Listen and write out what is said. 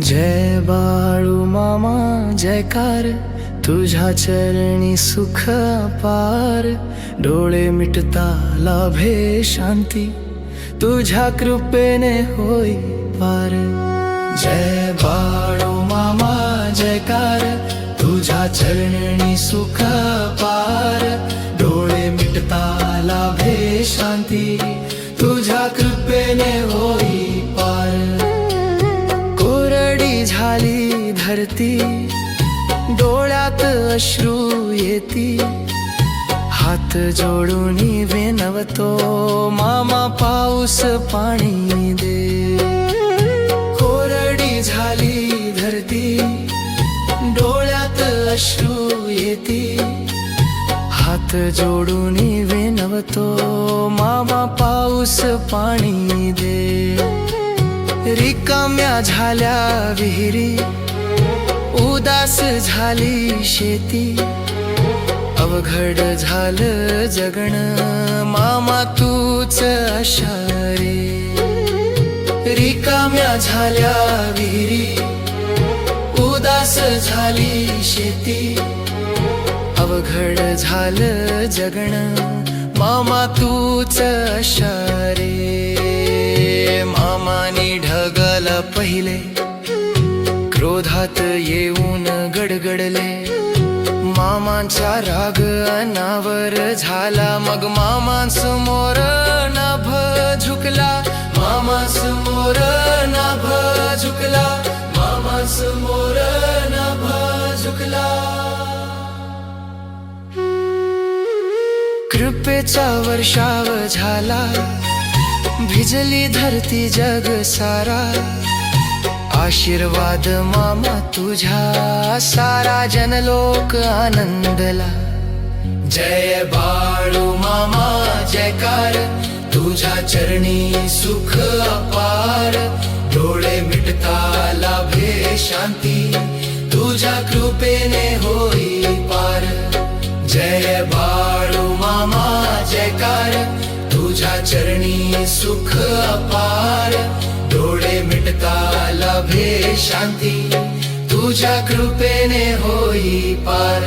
जय बाळू मामा जयकार, तुझ्या चरणी सुख अपार, डोळे मिटता लाभे शांती, तुझ्या कृपेने होई पार। जय बाळू मामा जयकार, तुझ्या चरणी सुख अपार, डोळे मिटता लाभे शांती, तुझ्या कृपेने होई पार। कोरडी झाली धरती, डोळ्यात अश्रू येती, हात जोडून विनवतो मामा पाऊस पाणी दे। कोरडी झाली धरती, डोळ्यात अश्रू येती, हात जोडून विनवतो मामा पाऊस पाणी दे। रिकाम्या झाल्या विहिरी, उदास झाली शेती, अवघड झालं जगणं मामा तूच आशारे। रिकाम्या झाल्या विहिरी, उदास झाली शेती, अवघड झालं जगणं मामा तूच आशारे। मामानी ढगाला पहिले, क्रोधात येऊन गडगडले, मामांचा राग अनावर झाला, मग मामांसमोर नाभ झुकला, मामांसमोर नाभ झुकला, मामांसमोर नाभ झुकला। कृपेचा वर्षाव झाला, भिजली धरती जग सारा, आशीर्वाद मामा तुझ्या सारा जनलोक आनंदला। जय बाळू मामा जयकार, तुझ्या चरणी सुख अपार, डोळे मिटता लाभे शांती, तुझ्या कृपेने होई पार। जय बाळू मामा जयकार, तुझ्या चरणी सुख अपार, डोळे मिटता लाभे शांती, तुझ्या कृपेने होई पार।